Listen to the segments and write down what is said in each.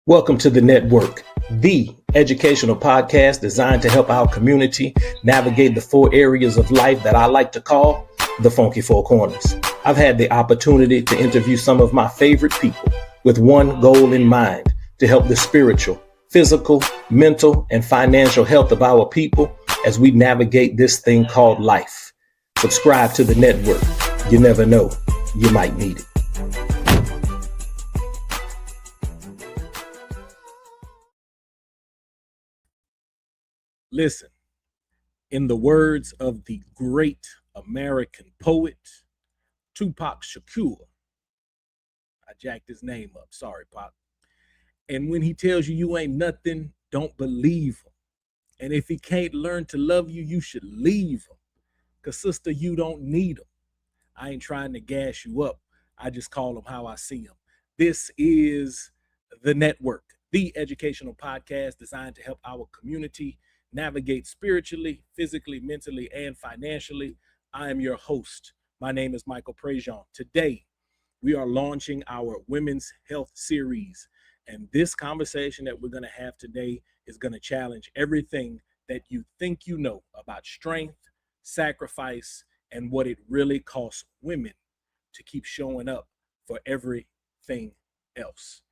Welcome to the network, the educational podcast designed to help our community navigate the four areas of life that I like to call the funky four corners. I've had the opportunity to interview some of my favorite people with one goal in mind: to help the spiritual, physical, mental, and financial health of our people as we navigate this thing called life. Subscribe to the network. You never know, you might need it. Listen, in the words of the great American poet, Tupac Shakur, I jacked his name up, sorry, Pop. And when he tells you you ain't nothing, don't believe him. And if he can't learn to love you, you should leave him. Because, sister, you don't need him. I ain't trying to gas you up. I just call him how I see him. This is the network, the educational podcast designed to help our community navigate spiritually, physically, mentally, and financially. I am your host. My name is Michael Prejean. Today, we are launching our Women's Health Series. And this conversation that we're going to have today is going to challenge everything that you think you know about strength, sacrifice, and what it really costs women to keep showing up for everything else.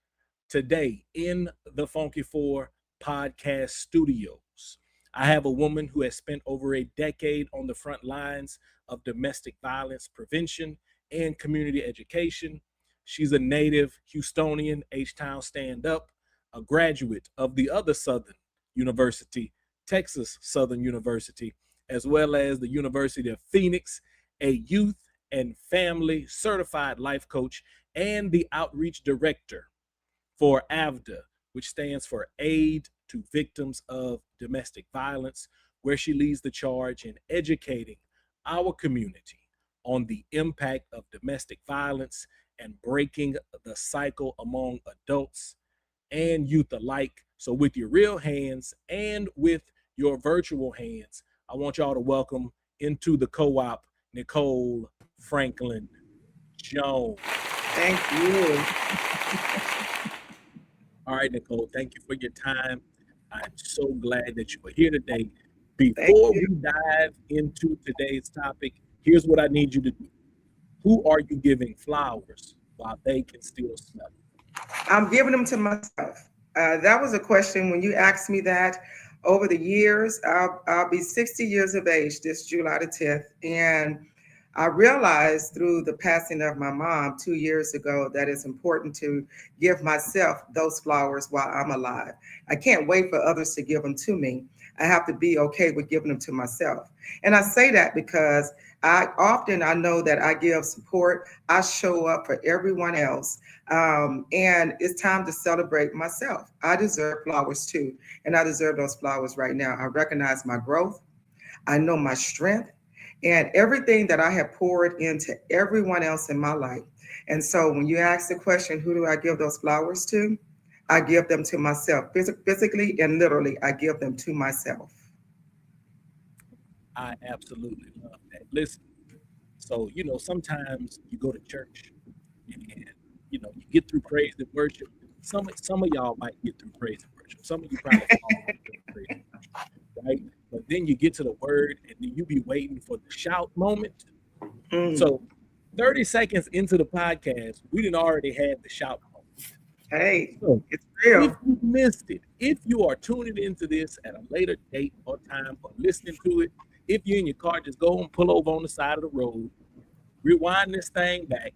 Today, in the Funky Four podcast studios, I have a woman who has spent over a decade on the front lines of domestic violence prevention and community education. She's a native Houstonian, H-Town stand-up, a graduate of the other Southern University, Texas Southern University, as well as the University of Phoenix, a youth and family certified life coach, and the outreach director for AVDA, which stands for Aid to Victims of Domestic Violence, where she leads the charge in educating our community on the impact of domestic violence and breaking the cycle among adults and youth alike. So with your real hands and with your virtual hands, I want y'all to welcome into the co-op, Nicole Franklin Jones. Thank you. All right, Nicole, thank you for your time. I'm so glad that you are here today. Before we dive into today's topic, here's what I need you to do. Who are you giving flowers while they can still smell it? I'm giving them to myself. That was a question when you asked me that. Over the years, I'll be 60 years of age this July the 10th. And I realized through the passing of my mom 2 years ago that it's important to give myself those flowers while I'm alive. I can't wait for others to give them to me. I have to be okay with giving them to myself. And I say that because I know that I give support. I show up for everyone else. And it's time to celebrate myself. I deserve flowers too. And I deserve those flowers right now. I recognize my growth. I know my strength and everything that I have poured into everyone else in my life. And so when you ask the question, who do I give those flowers to? I give them to myself. Physically and literally, I give them to myself. I absolutely love that. Listen, so, sometimes you go to church and, you get through praise and worship. Some of y'all might get through praise and worship. Some of you probably fall through praise and worship, right? But then you get to the word and then you be waiting for the shout moment. So 30 seconds into the podcast, we didn't already had the shout moment. Hey, so it's real. If you missed it, if you are tuning into this at a later date or time or listening to it, if you're in your car, just go and pull over on the side of the road, rewind this thing back,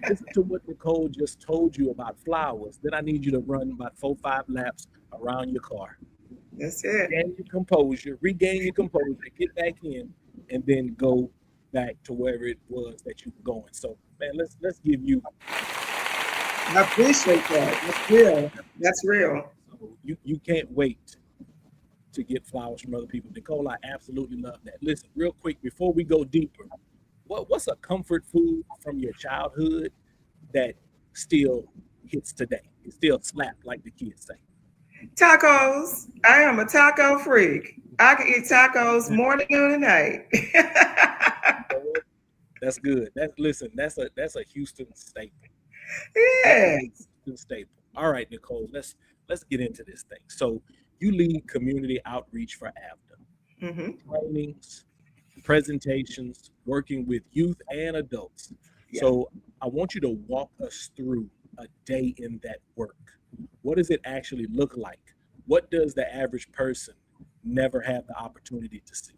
listen to what Nicole just told you about flowers. Then I need you to run about 4-5 laps around your car. That's it. Regain your composure, get back in, and then go back to wherever it was that you were going. So, man, let's give you. I appreciate that. That's real. That's real. So you can't wait to get flowers from other people. Nicole, I absolutely love that. Listen, real quick, before we go deeper, what's a comfort food from your childhood that still hits today? It still slaps, like the kids say. Tacos. I am a taco freak. I can eat tacos morning, noon, and night. That's good. That's a Houston staple. Yeah. Houston staple. All right, Nicole, let's get into this thing. So you lead community outreach for AVDA, Hmm. trainings, presentations, working with youth and adults. Yeah. So I want you to walk us through a day in that work. What does it actually look like? What does the average person never have the opportunity to see?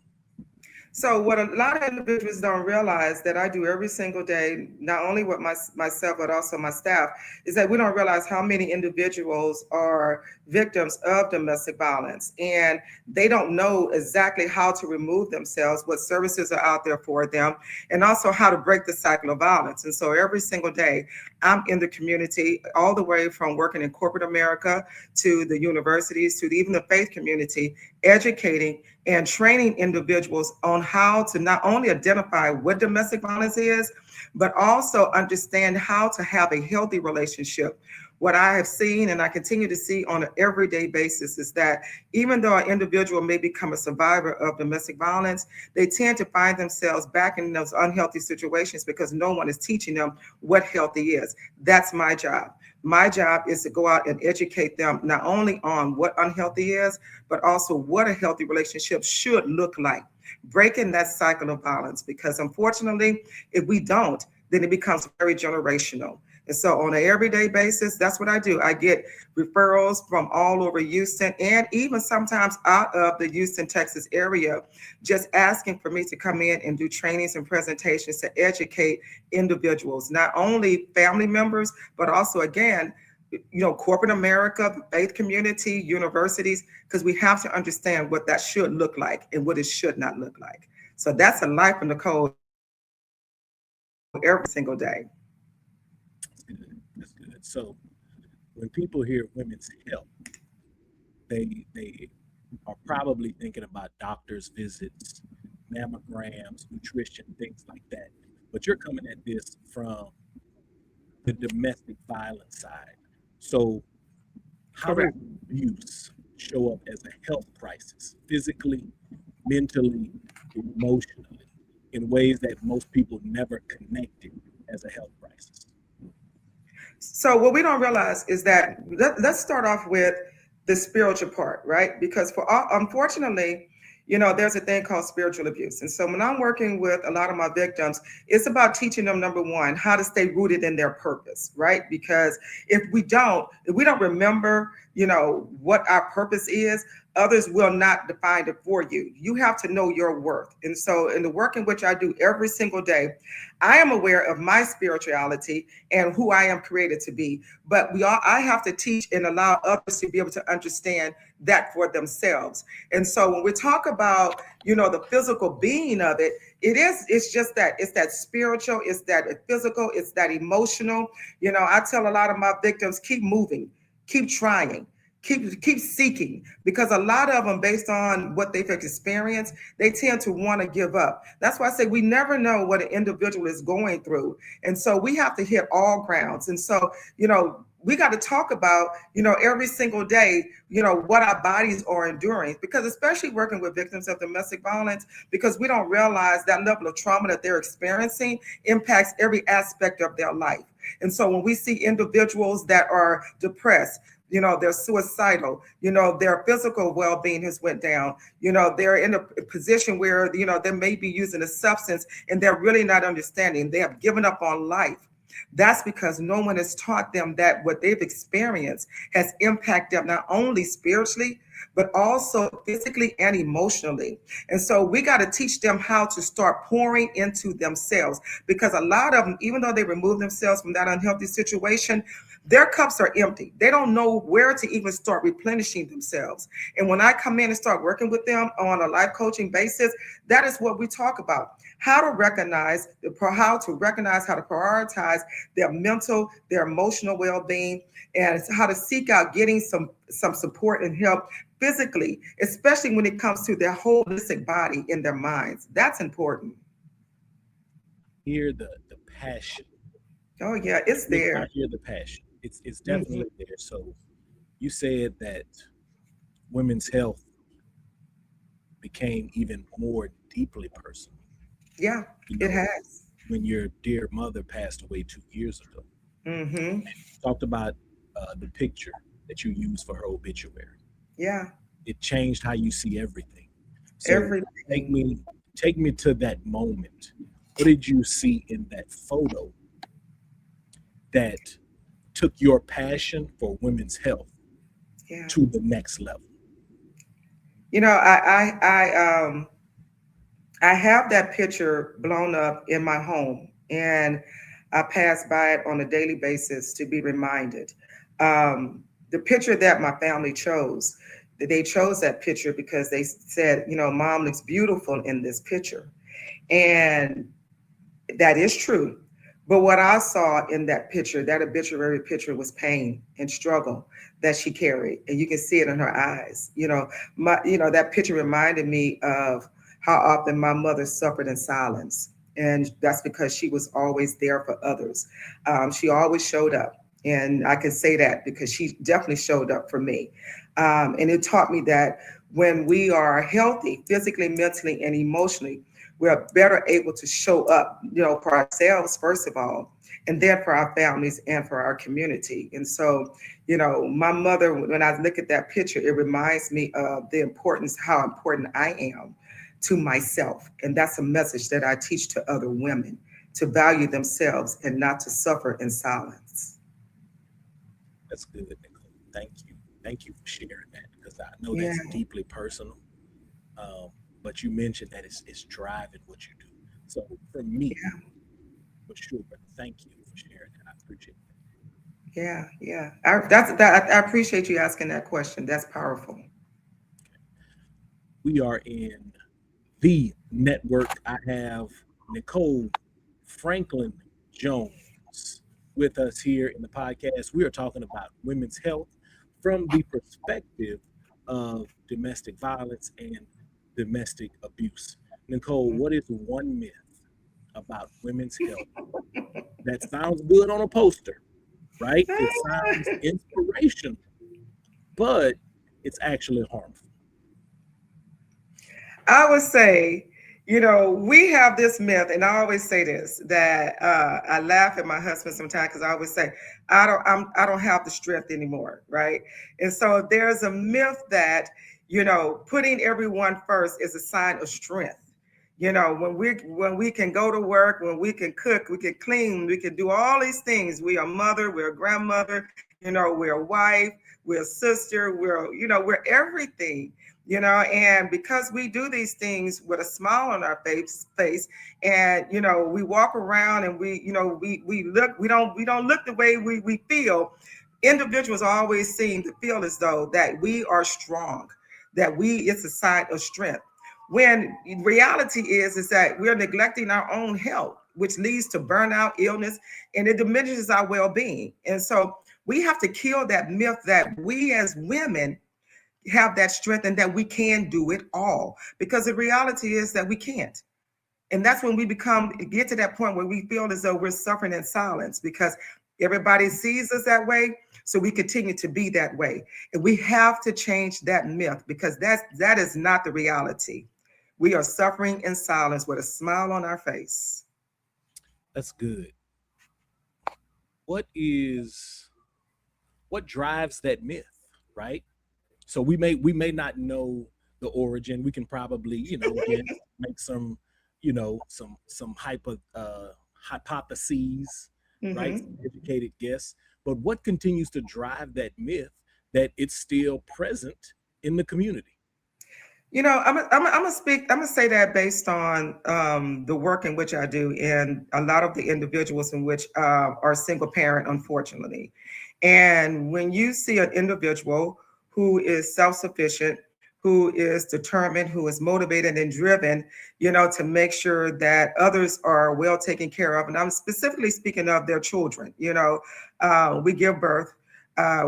So what a lot of individuals don't realize that I do every single day, not only with myself but also my staff, is that we don't realize how many individuals are victims of domestic violence, and they don't know exactly how to remove themselves, what services are out there for them, and also how to break the cycle of violence. And so every single day, I'm in the community, all the way from working in corporate America to the universities to even the faith community, educating and training individuals on how to not only identify what domestic violence is, but also understand how to have a healthy relationship. What I have seen and I continue to see on an everyday basis is that even though an individual may become a survivor of domestic violence, they tend to find themselves back in those unhealthy situations because no one is teaching them what healthy is. That's my job. My job is to go out and educate them not only on what unhealthy is, but also what a healthy relationship should look like. Breaking that cycle of violence, because unfortunately, if we don't, then it becomes very generational. And so, on an everyday basis, that's what I do. I get referrals from all over Houston and even sometimes out of the Houston, Texas area, just asking for me to come in and do trainings and presentations to educate individuals, not only family members, but also, again, corporate America, the faith community, universities, because we have to understand what that should look like and what it should not look like. So that's a life in the code every single day. That's good. That's good. So when people hear women's health, they are probably thinking about doctor's visits, mammograms, nutrition, things like that. But you're coming at this from the domestic violence side. So how does Correct. abuse show up as a health crisis, physically, mentally, emotionally, in ways that most people never connected as a health crisis? So what we don't realize is that let's start off with the spiritual part, right? Because unfortunately, there's a thing called spiritual abuse. And so when I'm working with a lot of my victims, it's about teaching them, number one, how to stay rooted in their purpose, right? Because if we don't remember, what our purpose is, others will not define it for you. You have to know your worth. And so in the work in which I do every single day, I am aware of my spirituality and who I am created to be. But I have to teach and allow others to be able to understand that for themselves. And so when we talk about, the physical being of it, it's just that it's that spiritual, it's that physical, it's that emotional. I tell a lot of my victims, keep moving, keep trying. Keep seeking, because a lot of them, based on what they've experienced, they tend to want to give up. That's why I say we never know what an individual is going through, and so we have to hit all grounds. And so, we got to talk about, every single day, what our bodies are enduring, because especially working with victims of domestic violence, because we don't realize that level of trauma that they're experiencing impacts every aspect of their life. And so when we see individuals that are depressed, they're suicidal, their physical well-being has went down, they're in a position where, they may be using a substance and they're really not understanding, they have given up on life. That's because no one has taught them that what they've experienced has impacted them not only spiritually, but also physically and emotionally. And so we got to teach them how to start pouring into themselves, because a lot of them, even though they remove themselves from that unhealthy situation, their cups are empty. They don't know where to even start replenishing themselves. And when I come in and start working with them on a life coaching basis, that is what we talk about. How to recognize, how to prioritize their mental, their emotional well-being, and how to seek out getting some support and help physically, especially when it comes to their holistic body and their minds. That's important. Hear the passion. Oh yeah, it's I there. hear the passion. It's Mhm. definitely there. So you said that women's health became even more deeply personal. Yeah, You it know, has. when your dear mother passed away 2 years ago, Hmm. talked about the picture that you used for her obituary. Yeah. It changed how you see everything. So take Everything. me take me to that moment. What did you see in that photo that took your passion for women's health Yeah. to the next level? You know, I have that picture blown up in my home, and I pass by it on a daily basis to be reminded. The picture that my family chose, they chose that picture because they said, you know, mom looks beautiful in this picture. And that is true. But what I saw in that picture, that obituary picture, was pain and struggle that she carried, and you can see it in her eyes. That picture reminded me of how often my mother suffered in silence, and that's because she was always there for others. She always showed up, and I can say that because she definitely showed up for me. And it taught me that when we are healthy, physically, mentally, and emotionally, we're better able to show up, for ourselves, first of all, and then for our families and for our community. And so, my mother, when I look at that picture, it reminds me of the importance, how important I am to myself. And that's a message that I teach to other women, to value themselves and not to suffer in silence. That's good, Nicole. Thank you. Thank you for sharing that because I know Yeah, that's deeply personal. Um, but you mentioned that it's driving what you do. So for me, for sure, thank you for sharing that. I appreciate that. yeah, yeah. I appreciate you asking that question. That's powerful. We are in the network. I have Nicole Franklin Jones with us here in the podcast. We are talking about women's health from the perspective of domestic violence and domestic abuse. Nicole, what is one myth about women's health that sounds good on a poster, right? It sounds inspirational, but it's actually harmful. I would say, we have this myth, and I always say this, that I laugh at my husband sometimes because I always say, I don't have the strength anymore, right? And so there's a myth that, putting everyone first is a sign of strength. When we can go to work, when we can cook, we can clean, we can do all these things. We are mother, we're a grandmother, we're a wife, we're a sister, we're everything. And because we do these things with a smile on our face, and we walk around and we don't look the way we feel. Individuals always seem to feel as though that we are strong, that it's a sign of strength, when reality is that we're neglecting our own health, which leads to burnout, illness, and it diminishes our well-being. And so we have to kill that myth that we as women have that strength and that we can do it all, because the reality is that we can't. And that's when we get to that point where we feel as though we're suffering in silence because everybody sees us that way. So we continue to be that way. And we have to change that myth, because that is not the reality. We are suffering in silence with a smile on our face. That's good. What drives that myth, right? So we may not know the origin. We can probably, guess, make some, some hypotheses, right? Some Hmm. educated guess. But what continues to drive that myth that it's still present in the community? I'm gonna say that based on the work in which I do, and a lot of the individuals in which are single parent, unfortunately. And when you see an individual who is self-sufficient, who is determined, who is motivated and driven, to make sure that others are well taken care of, and I'm specifically speaking of their children. We give birth.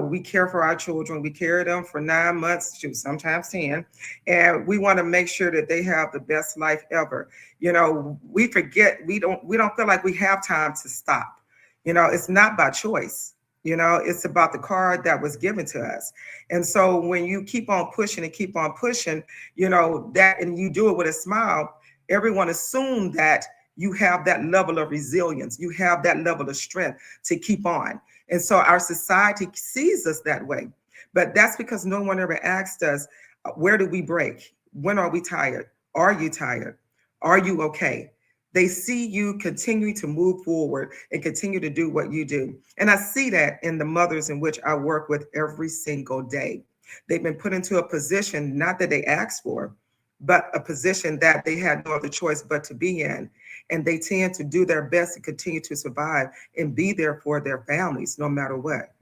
We care for our children. We carry them for 9 months, sometimes 10, and we want to make sure that they have the best life ever. We forget, we don't feel like we have time to stop. It's not by choice. It's about the card that was given to us. And so when you keep on pushing and keep on pushing, that, and you do it with a smile, everyone assume that you have that level of resilience, you have that level of strength to keep on. And so our society sees us that way. But that's because no one ever asked us, where do we break? When are we tired? Are you tired? Are you okay? They see you continue to move forward and continue to do what you do. And I see that in the mothers in which I work with every single day. They've been put into a position, not that they asked for, but a position that they had no other choice but to be in. And they tend to do their best to continue to survive and be there for their families, no matter what.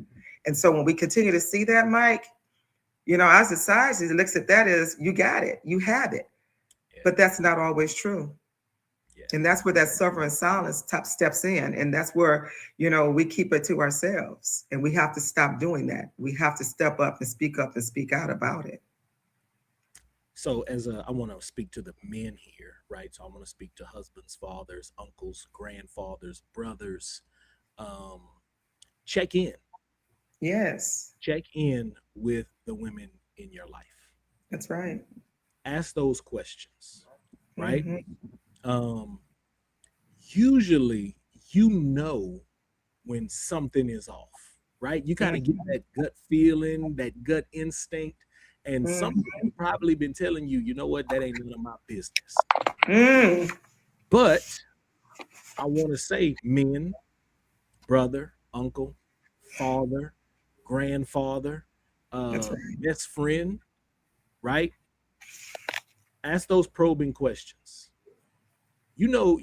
And so when we continue to see that, Mike, our society looks at that as you got it, you have it. Yeah. But that's not always true. Yeah. And that's where that suffering silence steps in. And that's where, we keep it to ourselves. And we have to stop doing that. We have to step up and speak out about it. So I want to speak to the men here, right? So I want to speak to husbands, fathers, uncles, grandfathers, brothers. Check in. Yes. Check in with the women in your life. That's right. Ask those questions, right? Mm-hmm. Usually, when something is off, right? You kind of get that gut feeling, that gut instinct, and something probably been telling you, you know what, that ain't none of my business. But I want to say, men, brother, uncle, father, grandfather, best friend, right? Ask those probing questions. You know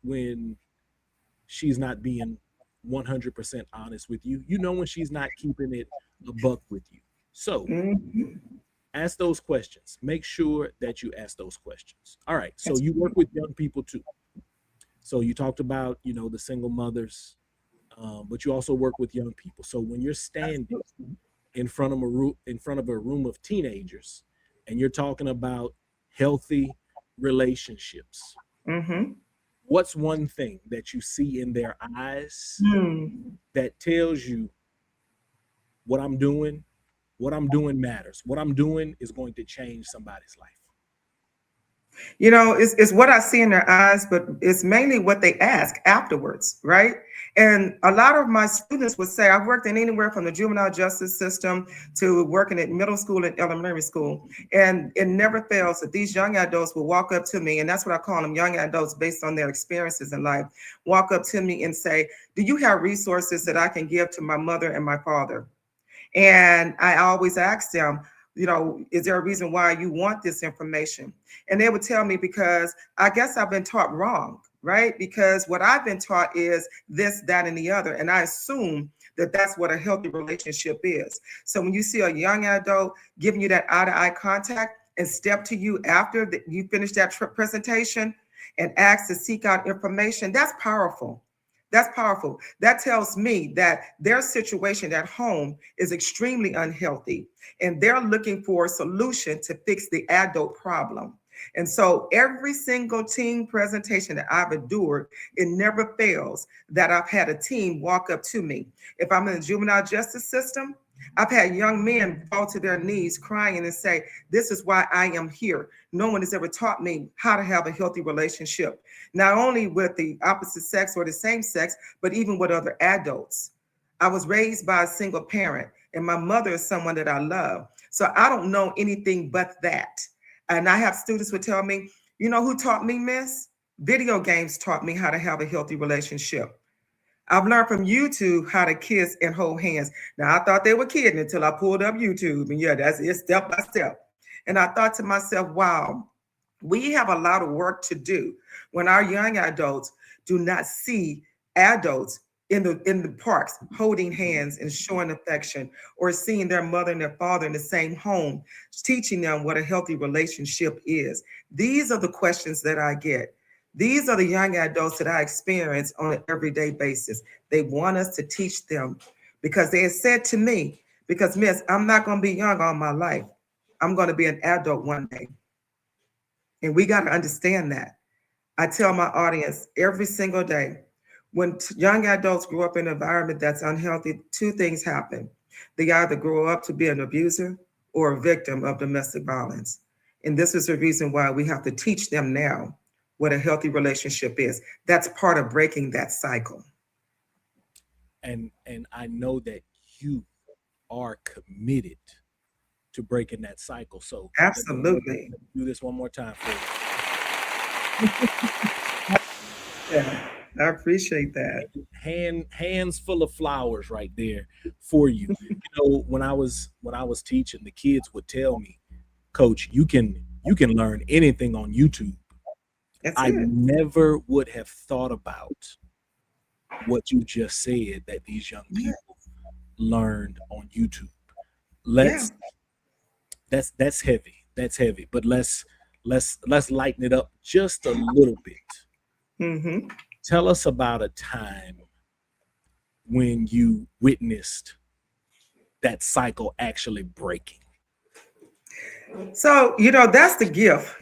when she's not being 100% honest with you. You know when she's not keeping it a buck with you. So ask those questions. Make sure that you ask those questions. All right. So you work with young people too. So you talked about, the single mothers, but you also work with young people. So when you're standing in front of a room of teenagers, and you're talking about healthy relationships, what's one thing that you see in their eyes that tells you what I'm doing matters? What I'm doing is going to change somebody's life. It's what I see in their eyes, but it's mainly what they ask afterwards, right? And a lot of my students would say, I've worked in anywhere from the juvenile justice system to working at middle school and elementary school. And it never fails that these young adults will walk up to me, and that's what I call them, young adults based on their experiences in life, walk up to me and say, do you have resources that I can give to my mother and my father? And I always ask them, is there a reason why you want this information? And they would tell me, because I guess I've been taught wrong, right? Because what I've been taught is this, that, and the other. And I assume that that's what a healthy relationship is. So when you see a young adult giving you that eye-to-eye contact and step to you after you finish that presentation and ask to seek out information, that's powerful. That's powerful. That tells me that their situation at home is extremely unhealthy, and they're looking for a solution to fix the adult problem. And so every single team presentation that I've endured, it never fails that I've had a team walk up to me. If I'm in the juvenile justice system, I've had young men fall to their knees crying and say, this is why I am here. No one has ever taught me how to have a healthy relationship, not only with the opposite sex or the same sex, but even with other adults. I was raised by a single parent, and my mother is someone that I love. So I don't know anything but that. And I have students who tell me, you know who taught me, miss? Video games taught me how to have a healthy relationship. I've learned from YouTube how to kiss and hold hands. Now, I thought they were kidding until I pulled up YouTube. And yeah, that's it, step by step. And I thought to myself, wow, we have a lot of work to do when our young adults do not see adults in the parks holding hands and showing affection, or seeing their mother and their father in the same home, teaching them what a healthy relationship is. These are the questions that I get. These are the young adults that I experience on an everyday basis. They want us to teach them, because they have said to me, because miss, I'm not going to be young all my life. I'm going to be an adult one day. And we got to understand that. I tell my audience every single day, when young adults grow up in an environment that's unhealthy, two things happen. They either grow up to be an abuser or a victim of domestic violence. And this is the reason why we have to teach them now what a healthy relationship is. That's part of breaking that cycle. And I know that you are committed to breaking that cycle. So Absolutely. let me do this one more time for you. Yeah, I appreciate that. Hands full of flowers right there for you. You know, when I was teaching, the kids would tell me, Coach, you can learn anything on YouTube. That's I it. never would have thought about what you just said, that these young Yeah. people learned on YouTube. Yeah. Let's that's heavy. That's heavy. But let's lighten it up just a little bit. Hmm. Tell us about a time when you witnessed that cycle actually breaking. So, that's the gift.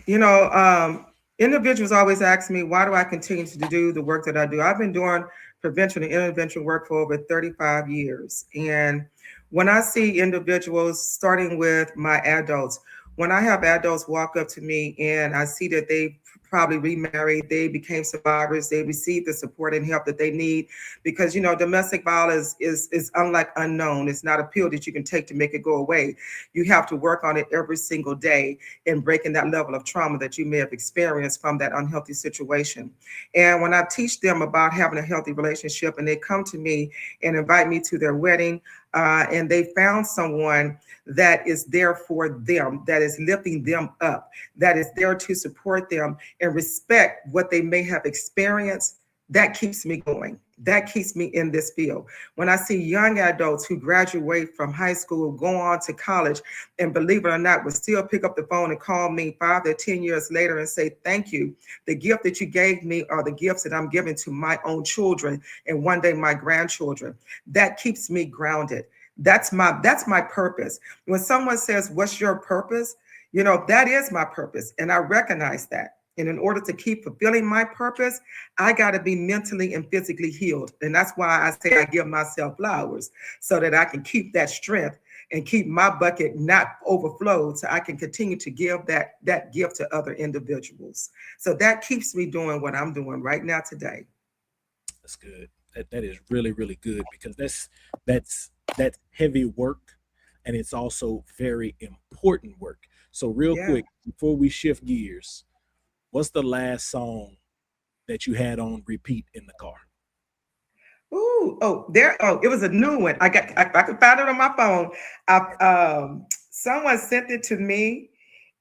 Individuals always ask me, why do I continue to do the work that I do? I've been doing prevention and intervention work for over 35 years. And when I see individuals, starting with my adults, when I have adults walk up to me and I see that they probably remarried, they became survivors, they received the support and help that they need, because domestic violence is unlike unknown. It's not a pill that you can take to make it go away. You have to work on it every single day in breaking that level of trauma that you may have experienced from that unhealthy situation. And when I teach them about having a healthy relationship and they come to me and invite me to their wedding, and they found someone that is there for them, that is lifting them up, that is there to support them and respect what they may have experienced, that keeps me going. That keeps me in this field. When I see young adults who graduate from high school, go on to college, and believe it or not, will still pick up the phone and call me 5 to 10 years later and say, thank you. The gift that you gave me are the gifts that I'm giving to my own children and one day my grandchildren. That keeps me grounded. That's my purpose. When someone says, what's your purpose? That is my purpose. And I recognize that. And in order to keep fulfilling my purpose, I got to be mentally and physically healed. And that's why I say I give myself flowers, so that I can keep that strength and keep my bucket not overflowed, so I can continue to give that gift to other individuals. So that keeps me doing what I'm doing right now today. That's good. That is really, really good, because that's heavy work, and it's also very important work. So real Yeah. quick, before we shift gears, what's the last song that you had on repeat in the car? Ooh, it was a new one. I could find it on my phone. Someone sent it to me,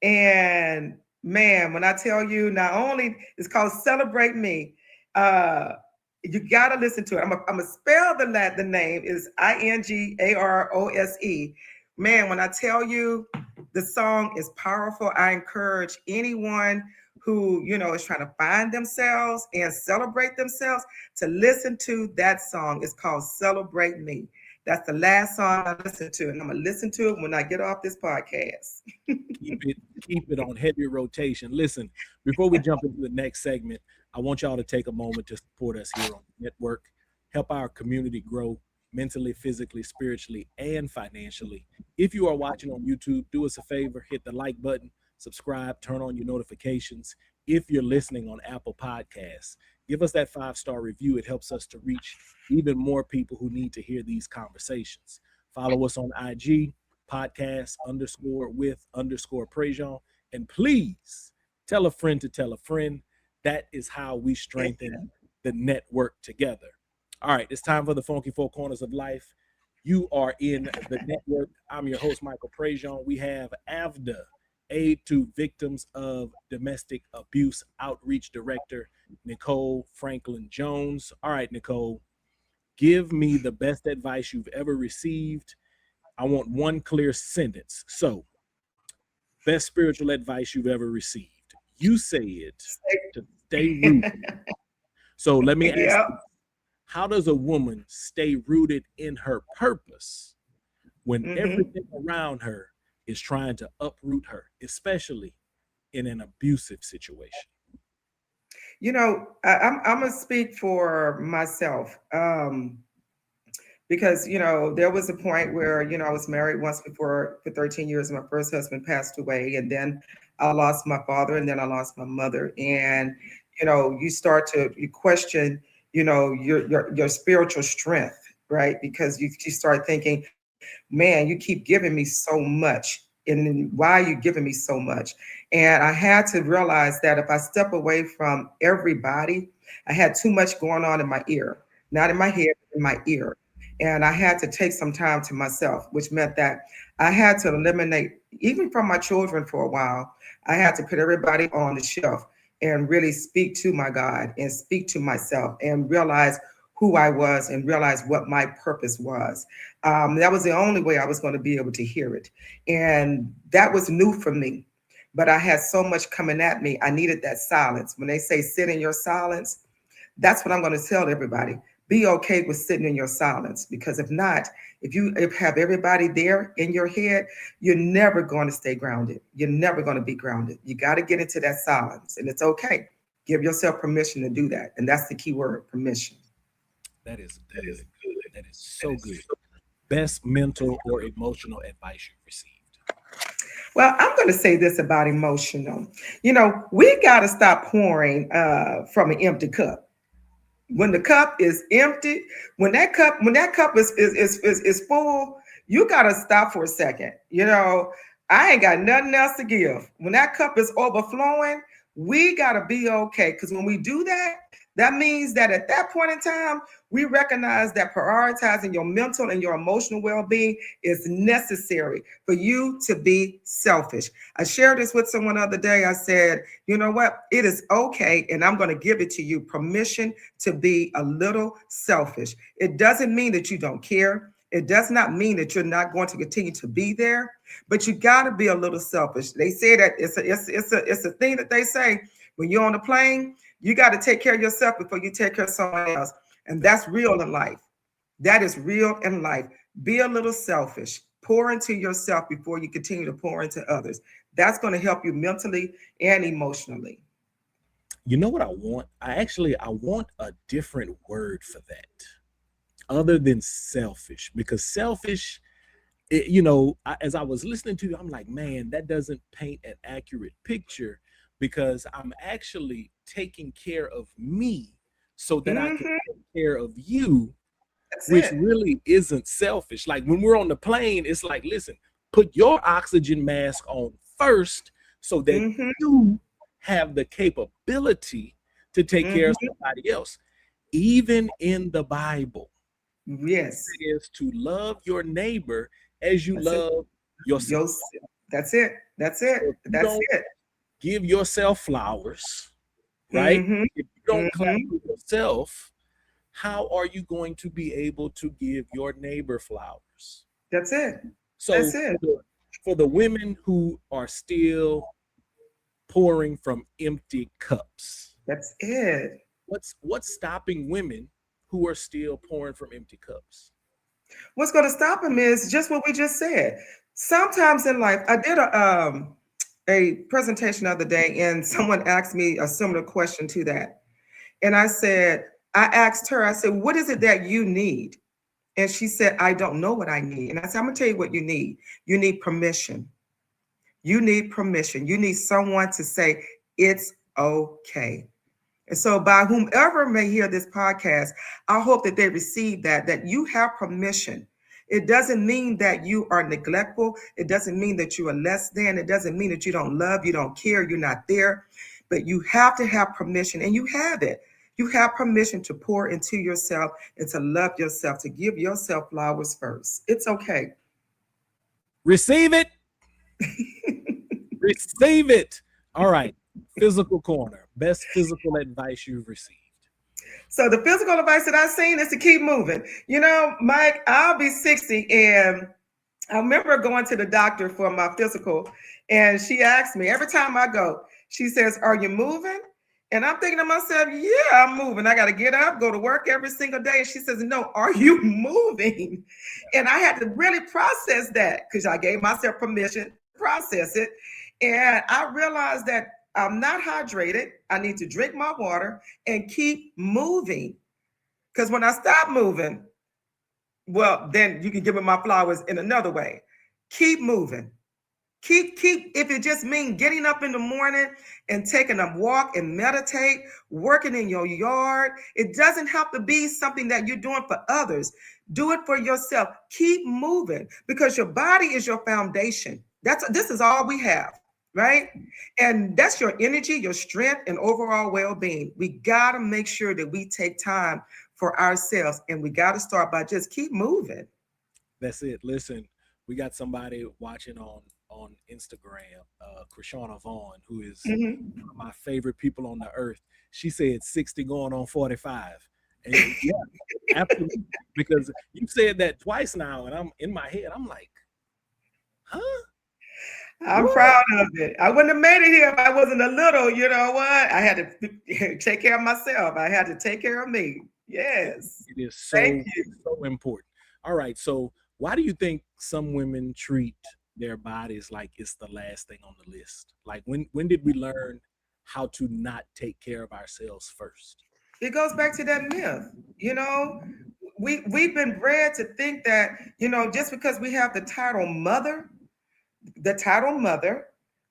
and man, when I tell you, not only it's called "Celebrate Me," uh, you gotta listen to it. I'm gonna spell the name is Ingarose. Man, when I tell you, the song is powerful. I encourage anyone who is trying to find themselves and celebrate themselves to listen to that song. It's called Celebrate Me. That's the last song I listened to, and I'm gonna listen to it when I get off this podcast. Keep it on heavy rotation. Listen, before we jump into the next segment, I want y'all to take a moment to support us here on the network, help our community grow mentally, physically, spiritually, and financially. If you are watching on YouTube, do us a favor, hit the like button, subscribe, turn on your notifications. If you're listening on Apple Podcasts, give us that 5-star review. It helps us to reach even more people who need to hear these conversations. Follow us on IG, podcast _with _Prejean. And please tell a friend to tell a friend. That is how we strengthen the network together. All right, it's time for the Funky Four Corners of Life. You are in the network. I'm your host, Michael Prejean. We have AVDA, Aid to Victims of Domestic Abuse Outreach Director, Nicole Franklin Jones. All right, Nicole, give me the best advice you've ever received. I want one clear sentence. So, best spiritual advice you've ever received. You said to stay rooted. So let me ask Yeah. you, how does a woman stay rooted in her purpose when Hmm. everything around her is trying to uproot her, especially in an abusive situation? I'm gonna speak for myself. Because there was a point where I was married once before for 13 years. My first husband passed away, and then I lost my father, and then I lost my mother. And you start to question your spiritual strength. right? Because you start thinking, man, you keep giving me so much. And then why are you giving me so much? And I had to realize that if I step away from everybody, I had too much going on in my ear, not in my head, in my ear. And I had to take some time to myself, which meant that I had to eliminate, even from my children for a while, I had to put everybody on the shelf and really speak to my God and speak to myself and realize who I was and realize what my purpose was. That was the only way I was going to be able to hear it. And that was new for me. But I had so much coming at me. I needed that silence. When they say sit in your silence, that's what I'm going to tell everybody. Be okay with sitting in your silence, because if not, if you have everybody there in your head, you're never going to stay grounded. You're never going to be grounded. You got to get into that silence, and it's okay. Give yourself permission to do that. And that's the key word, permission. That is good. That is so good. Best mental or emotional advice you've received? Well, I'm going to say this about emotional. You know, we got to stop pouring from an empty cup. When the cup is empty, when that cup is full, you got to stop for a second. You know, I ain't got nothing else to give. When that cup is overflowing, we got to be okay, because when we do that, that means that at that point in time, we recognize that prioritizing your mental and your emotional well-being is necessary for you to be selfish. I shared this with someone the other day. I said, you know what? It is okay, and I'm going to give it to you, permission to be a little selfish. It doesn't mean that you don't care. It does not mean that you're not going to continue to be there, but you got to be a little selfish. They say that it's a thing that they say when you're on the plane. You got to take care of yourself before you take care of someone else. And that's real in life. That is real in life. Be a little selfish. Pour into yourself before you continue to pour into others. That's going to help you mentally and emotionally. You know what I want? I want a different word for that other than selfish, because selfish, as I was listening to you, I'm like, man, that doesn't paint an accurate picture, because I'm actually taking care of me so that I can take care of you, which really isn't selfish. Like when we're on the plane, it's like, listen, put your oxygen mask on first so that you have the capability to take care of somebody else. Even in the Bible, yes, it is to love your neighbor as you love yourself. That's it. That's it. That's it. Give yourself flowers, right? If you don't clap for yourself, how are you going to be able to give your neighbor flowers? That's it. So that's it. For the women who are still pouring from empty cups, that's it. What's stopping women who are still pouring from empty cups? What's going to stop them is just what we just said. Sometimes in life, I did a presentation the other day, and someone asked me a similar question to that. And I asked her, I said, what is it that you need? And she said, I don't know what I need. And I said, I'm going to tell you what you need. You need permission. You need permission. You need someone to say, it's okay. And so by whomever may hear this podcast, I hope that they receive that you have permission. It doesn't mean that you are neglectful. It doesn't mean that you are less than. It doesn't mean that you don't love, you don't care, you're not there. But you have to have permission, and you have it. You have permission to pour into yourself and to love yourself, to give yourself flowers first. It's okay. Receive it. Receive it. All right. Physical corner. Best physical advice you've received. So the physical advice that I've seen is to keep moving. You know, Mike, I'll be 60, and I remember going to the doctor for my physical, and she asked me every time I go, she says, are you moving? And I'm thinking to myself, yeah, I'm moving. I got to get up, go to work every single day. And she says, no, are you moving? And I had to really process that, because I gave myself permission to process it. And I realized that I'm not hydrated. I need to drink my water and keep moving. Because when I stop moving, well, then you can give me my flowers in another way. Keep moving. Keep, if it just means getting up in the morning and taking a walk and meditate, working in your yard. It doesn't have to be something that you're doing for others. Do it for yourself. Keep moving because your body is your foundation. This is all we have, right? And that's your energy, your strength, and overall well-being. We got to make sure that we take time for ourselves, and we got to start by just keep moving. That's it. Listen, we got somebody watching on Instagram, Krishana Vaughn, who is Mm-hmm. one of my favorite people on the earth. She said 60 going on 45. And yeah, absolutely. Because you said that twice now, and I'm in my head, I'm like, huh? I'm What? proud of it. I wouldn't have made it here if I wasn't a little, you know what? I had to take care of myself. I had to take care of me. Yes. It is Thank you. so important. All right. So why do you think some women treat their bodies like it's the last thing on the list? Like when did we learn how to not take care of ourselves first? It goes back to that myth. You know, we've been bred to think that, just because we have the title mother,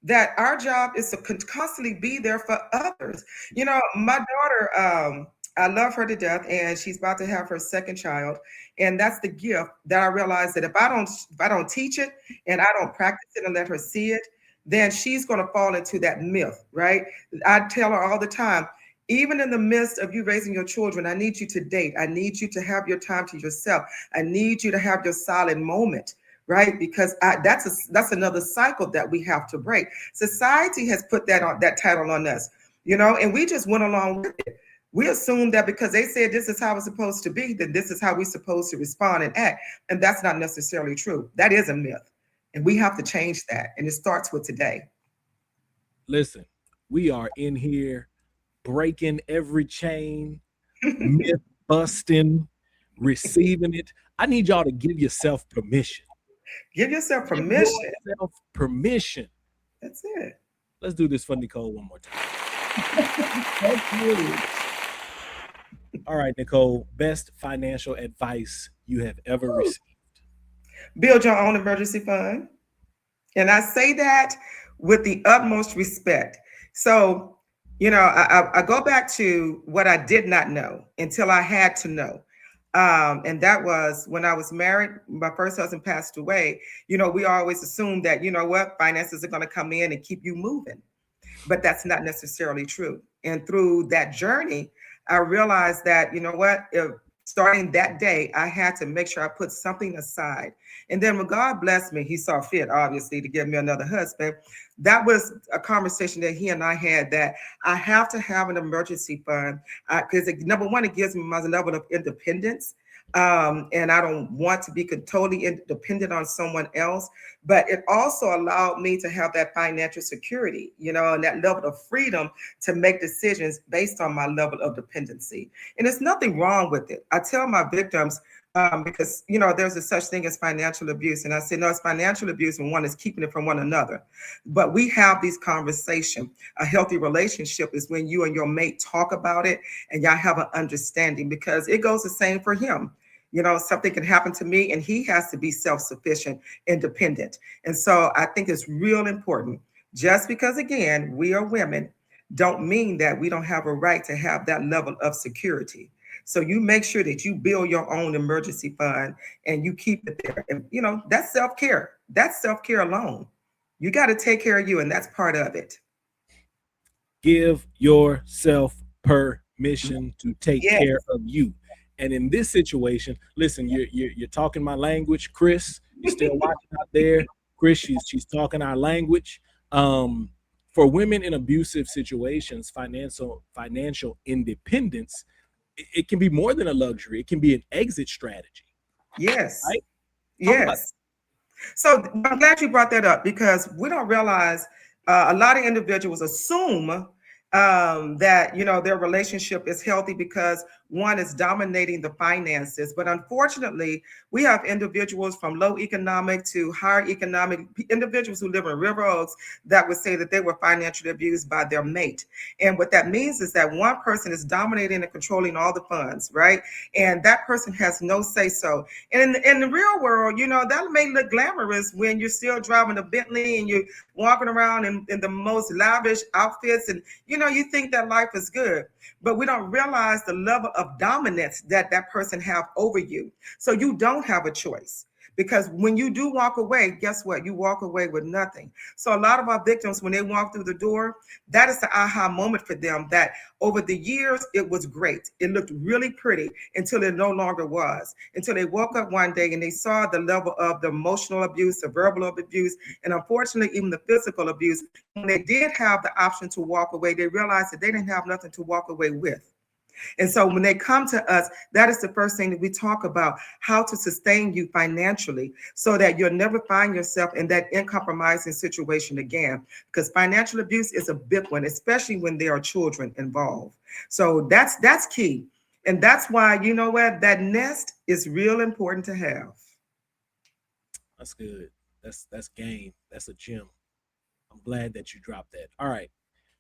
that our job is to constantly be there for others. My daughter, I love her to death, and she's about to have her second child, and that's the gift that I realize that if I don't teach it and I don't practice it and let her see it, then she's going to fall into that myth, right? I tell her all the time, even in the midst of you raising your children, I need you to date. I need you to have your time to yourself. I need you to have your silent moment, right? Because that's another cycle that we have to break. Society has put that title on us, and we just went along with it. We assumed that because they said this is how it's supposed to be, then this is how we're supposed to respond and act. And that's not necessarily true. That is a myth. And we have to change that. And it starts with today. Listen, we are in here breaking every chain, myth busting, receiving it. I need y'all to give yourself permission. Give yourself Give permission. yourself permission. That's it. Let's do this for Nicole one more time. Thank you. All right, Nicole, best financial advice you have ever received. Build your own emergency fund. And I say that with the utmost respect. So, I go back to what I did not know until I had to know. And that was when I was married. My first husband passed away. We always assume that, finances are going to come in and keep you moving. But that's not necessarily true. And through that journey, I realized that, if starting that day, I had to make sure I put something aside. And then when God blessed me, he saw fit, obviously, to give me another husband. That was a conversation that he and I had, that I have to have an emergency fund because number one, it gives me my level of independence. And I don't want to be totally dependent on someone else, but it also allowed me to have that financial security, and that level of freedom to make decisions based on my level of dependency. And there's nothing wrong with it. I tell my victims, because there's a such thing as financial abuse, and I say no, it's financial abuse when one is keeping it from one another. But we have these conversations. A healthy relationship is when you and your mate talk about it and y'all have an understanding, because it goes the same for him. Something can happen to me and he has to be self-sufficient, independent. And so I think it's real important. Just because, again, we are women, don't mean that we don't have a right to have that level of security. So you make sure that you build your own emergency fund and you keep it there. And, that's self-care. That's self-care alone. You got to take care of you, and that's part of it. Give yourself permission to take Yes. care of you. And in this situation, listen, you're talking my language, Chris. You're still watching out there, Chris. She's talking our language. For women in abusive situations, financial independence, it can be more than a luxury. It can be an exit strategy. Yes. Right? Yes. So I'm glad you brought that up, because we don't realize a lot of individuals assume that their relationship is healthy because one is dominating the finances. But unfortunately, we have individuals from low economic to higher economic, individuals who live in River Oaks, that would say that they were financially abused by their mate. And what that means is that one person is dominating and controlling all the funds, right? And that person has no say so. And in the real world, that may look glamorous when you're still driving a Bentley and you're walking around in the most lavish outfits, and you think that life is good. But we don't realize the level of dominance that that person have over you. So you don't have a choice. Because when you do walk away, guess what? You walk away with nothing. So a lot of our victims, when they walk through the door, that is the aha moment for them, that over the years, it was great. It looked really pretty until it no longer was. Until they woke up one day and they saw the level of the emotional abuse, the verbal abuse, and unfortunately, even the physical abuse. When they did have the option to walk away, they realized that they didn't have nothing to walk away with. And so when they come to us, that is the first thing that we talk about, how to sustain you financially so that you'll never find yourself in that uncompromising situation again. Because financial abuse is a big one, especially when there are children involved. So that's key. And that's why, you know what, that nest is real important to have. That's good. That's game. That's a gem. I'm glad that you dropped that. All right.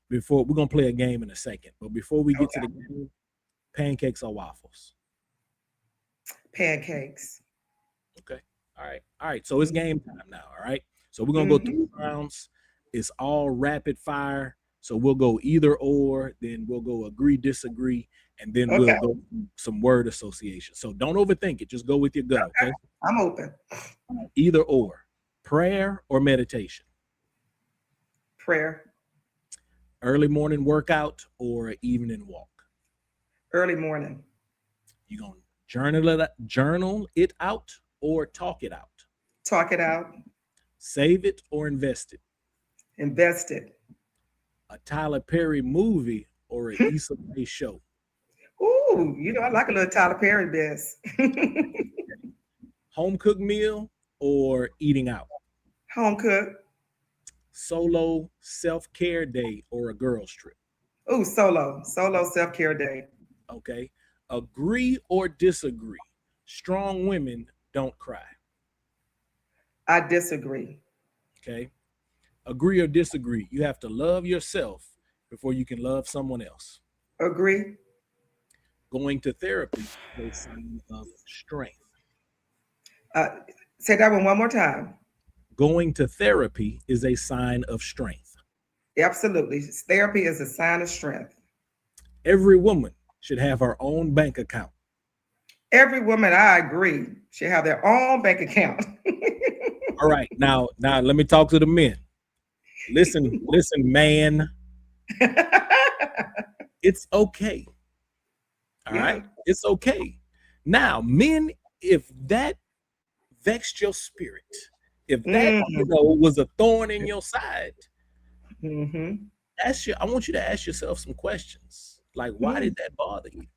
Before we're gonna play a game in a second, but before we get to the game, pancakes or waffles? Pancakes. Okay. All right. All right. So it's game time now. All right. So we're gonna go 3 rounds. It's all rapid fire. So we'll go either or, then we'll go agree, disagree, and then we'll go some word association. So don't overthink it. Just go with your gut. Okay. I'm open. Either or, prayer or meditation? Prayer. Early morning workout or evening walk? Early morning. You gonna journal it out or talk it out? Talk it out. Save it or invest it? Invest it. A Tyler Perry movie or an Issa Rae show? Ooh, you know, I like a little Tyler Perry best. Home cooked meal or eating out? Home cook. Solo self-care day or a girls trip? Ooh, solo self-care day. Okay. Agree or disagree? Strong women don't cry. I disagree. Okay. Agree or disagree? You have to love yourself before you can love someone else. Agree. Going to therapy is a sign of strength. Say that one more time. Going to therapy is a sign of strength. Absolutely. Therapy is a sign of strength. Every woman should have her own bank account. Every woman, I agree, should have their own bank account. All right. Now let me talk to the men. Listen, man. It's okay. All right. It's okay. Now, men, if that vexed your spirit, if that was a thorn in your side, I want you to ask yourself some questions. Like, why did that bother you?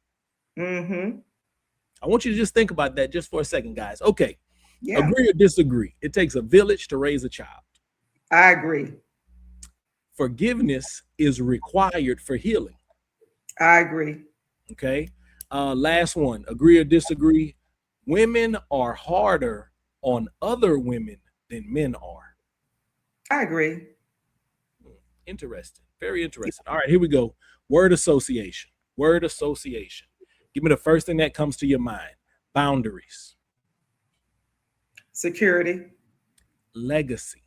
I want you to just think about that just for a second, guys. Okay. Yeah. Agree or disagree? It takes a village to raise a child. I agree. Forgiveness is required for healing. I agree. Okay. Last one. Agree or disagree? Women are harder on other women than men are. I agree. Interesting. Very interesting. All right, here we go. Word association. Word association. Give me the first thing that comes to your mind. Boundaries. Security. Legacy.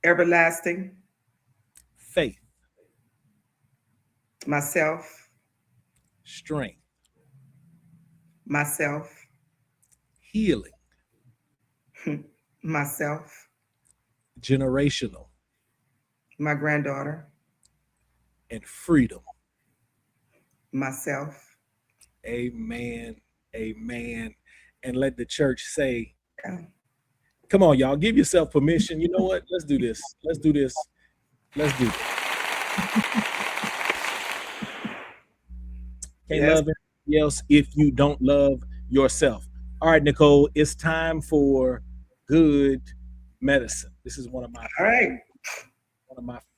Everlasting. Faith. Myself. Strength. Myself. Healing. Myself. Generational. My granddaughter. And freedom. Myself. Amen. Amen. And let the church say, come on, y'all, give yourself permission. You know what? Let's do this. Let's do this. Let's do this. Can't love anybody else if you don't love yourself. All right, Nicole, it's time for good medicine. This is one of my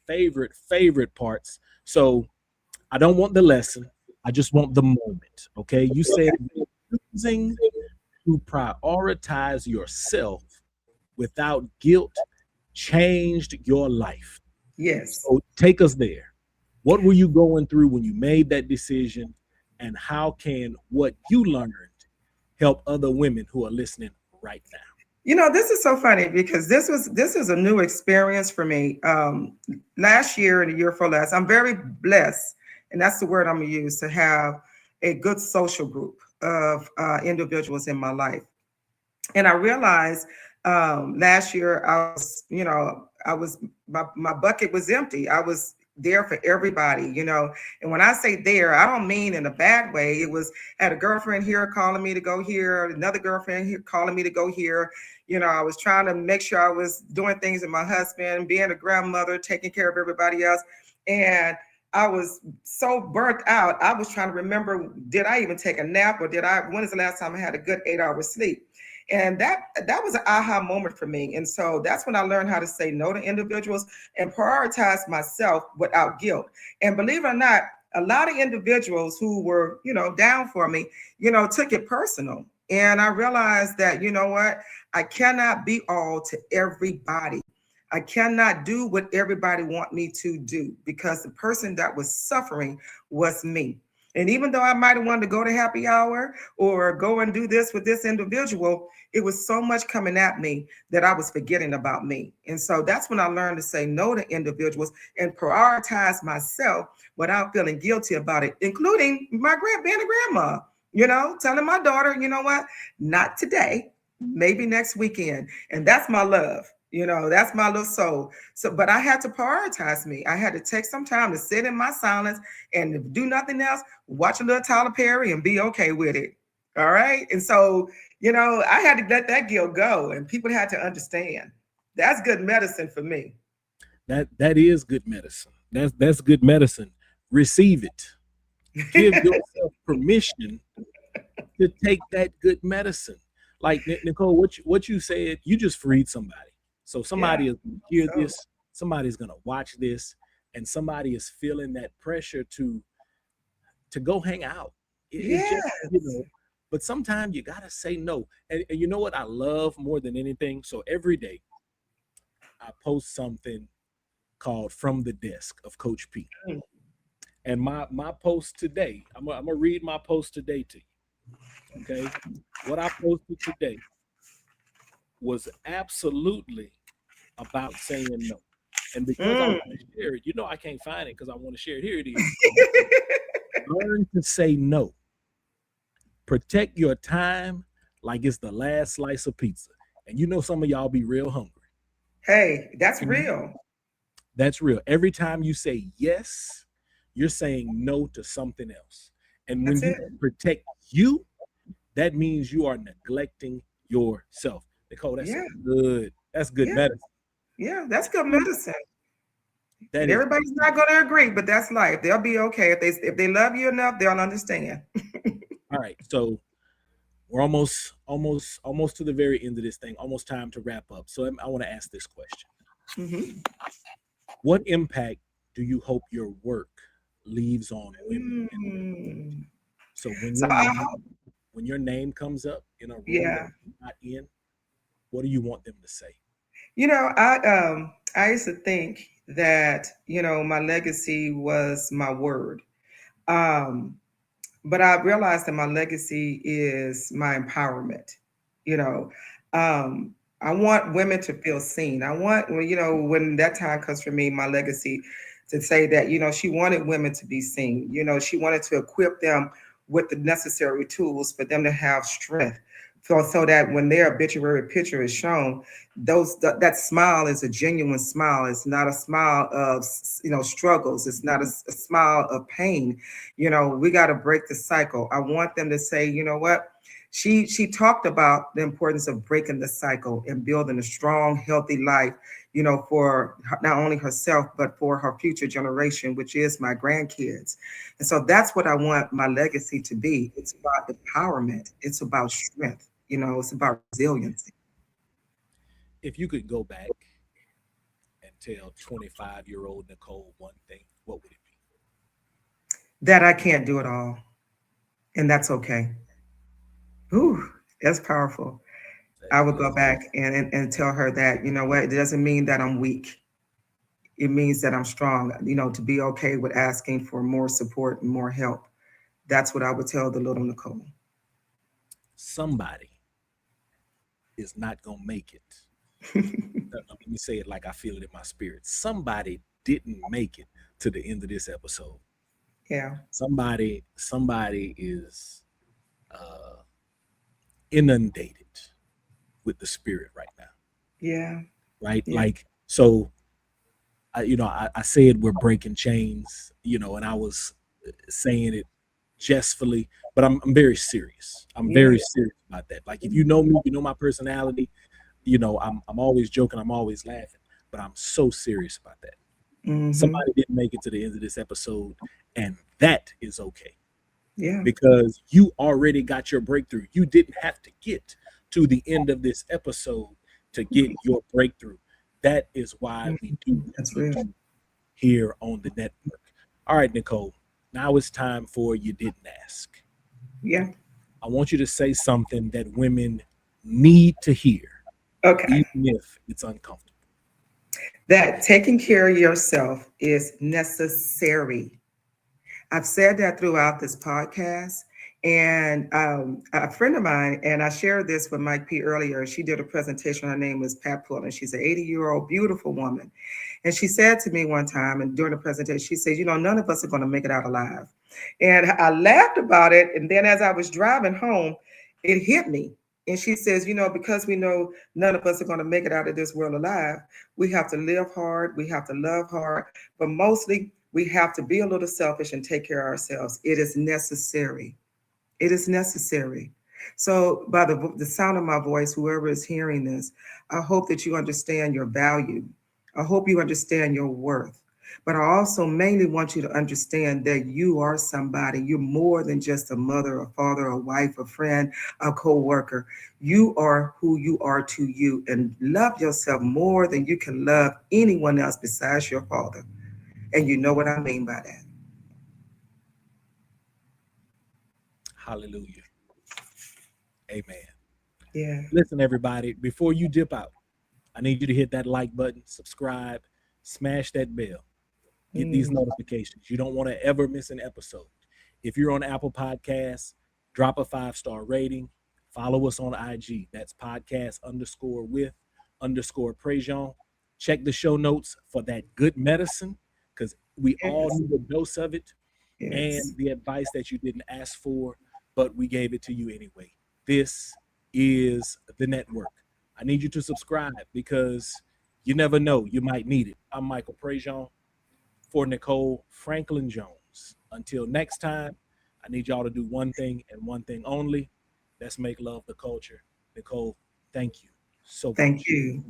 favorite parts. So I don't want the lesson. I just want the moment. Okay. You said choosing to prioritize yourself without guilt changed your life. Yes. So take us there. What were you going through when you made that decision? And how can what you learned help other women who are listening right now? You know, this is so funny because this is a new experience for me. Last year and the year before last, I'm very blessed, and that's the word I'm gonna use, to have a good social group of individuals in my life. And I realized last year my bucket was empty. I was there for everybody, And when I say there, I don't mean in a bad way. It was had a girlfriend here calling me to go here, another girlfriend here calling me to go here. I was trying to make sure I was doing things with my husband, being a grandmother, taking care of everybody else. And I was so burnt out. I was trying to remember, did I even take a nap, or when is the last time I had a good 8 hours sleep? And that was an aha moment for me. And so that's when I learned how to say no to individuals and prioritize myself without guilt. And believe it or not, a lot of individuals who were, down for me, took it personal. And I realized that, you know what, I cannot be all to everybody. I cannot do what everybody want me to do, because the person that was suffering was me. And even though I might have wanted to go to happy hour or go and do this with this individual, it was so much coming at me that I was forgetting about me. And so that's when I learned to say no to individuals and prioritize myself without feeling guilty about it, including being a grandma, telling my daughter, you know what, not today, maybe next weekend. And that's my love. That's my little soul. So, but I had to prioritize me. I had to take some time to sit in my silence and do nothing else, watch a little Tyler Perry and be okay with it. All right. And so, I had to let that guilt go, and people had to understand. That's good medicine for me. That is good medicine. That's good medicine. Receive it. Give yourself permission to take that good medicine. Like Nicole, what you said, you just freed somebody. So somebody is going to hear this, somebody's going to watch this, and somebody is feeling that pressure to go hang out. It's just, but sometimes you got to say no. And you know what I love more than anything? So every day I post something called From the Desk of Coach P. And my post today, I'm going to read my post today to you. Okay. What I posted today was absolutely about saying no. And because I want to share it, I can't find it because I want to share it. Here it is. Learn to say no. Protect your time like it's the last slice of pizza. And some of y'all be real hungry. Hey, that's real. That's real. Every time you say yes, you're saying no to something else. And when you protect you, that means you are neglecting yourself. Nicole, that's good. That's good medicine. Yeah, that's good medicine. And everybody's not going to agree, but that's life. They'll be okay if they love you enough. They'll understand. All right, so we're almost to the very end of this thing. Almost time to wrap up. So I want to ask this question: What impact do you hope your work leaves on women? So when your name comes up in a room that you're not in, what do you want them to say? I used to think that my legacy was my word, but I realized that my legacy is my empowerment. You know, I want women to feel seen. I want when that time comes for me, my legacy to say that she wanted women to be seen. She wanted to equip them with the necessary tools for them to have strength. So that when their obituary picture is shown, that smile is a genuine smile. It's not a smile of struggles. It's not a smile of pain. We got to break the cycle. I want them to say, you know what? She talked about the importance of breaking the cycle and building a strong, healthy life, for not only herself, but for her future generation, which is my grandkids. And so that's what I want my legacy to be. It's about empowerment. It's about strength. It's about resiliency. If you could go back and tell 25-year-old Nicole one thing, what would it be? That I can't do it all. And that's okay. Ooh, that's powerful. I would go back and tell her that, what, it doesn't mean that I'm weak. It means that I'm strong, to be okay with asking for more support and more help. That's what I would tell the little Nicole. Somebody is not going to make it. Let me say it like I feel it in my spirit. Somebody didn't make it to the end of this episode. Yeah. Somebody is uh, inundated with the spirit right now, Yeah. right? Yeah. Like, so I said we're breaking chains, and I was saying it jestfully, but I'm very serious. I'm Yeah. very serious about that. Like, if you know me, you know my personality. I'm always joking, I'm always laughing, but I'm so serious about that. Mm-hmm. Somebody didn't make it to the end of this episode, and that is okay Yeah. because you already got your breakthrough. You didn't have to get to the end of this episode to get your breakthrough. That is why we do what That's we real. do here on the network. All right, Nicole, now it's time for You Didn't Ask. Yeah. I want you to say something that women need to hear, Okay. even if it's uncomfortable. That taking care of yourself is necessary. I've said that throughout this podcast. And a friend of mine, and I shared this with Mike P earlier, she did a presentation. Her name was Pat Pull, and she's an 80-year-old beautiful woman. And she said to me one time, and during the presentation, she said, none of us are going to make it out alive. And I laughed about it. And then as I was driving home, it hit me. And she says, because we know none of us are going to make it out of this world alive, we have to live hard, we have to love hard, but mostly we have to be a little selfish and take care of ourselves. It is necessary. It is necessary. So, by the sound of my voice, whoever is hearing this, I hope that you understand your value. I hope you understand your worth. But I also mainly want you to understand that you are somebody. You're more than just a mother, a father, a wife, a friend, a co worker. You are who you are to you, and love yourself more than you can love anyone else besides your father. And you know what I mean by that. Hallelujah. Amen. Yeah. Listen, everybody, before you dip out, I need you to hit that like button, subscribe, smash that bell, get these Mm, notifications. You don't want to ever miss an episode. If you're on Apple Podcasts, drop a 5-star rating. Follow us on IG. That's podcast underscore with underscore Prejean. Check the show notes for that good medicine because we all yes. need a dose of it and Yes. the advice that you didn't ask for, but we gave it to you anyway. This is the network. I need you to subscribe because you never know, you might need it. I'm Michael Prejean for Nicole Franklin Jones. Until next time, I need y'all to do one thing and one thing only. Let's make love the culture. Nicole, thank you so Thank much. you.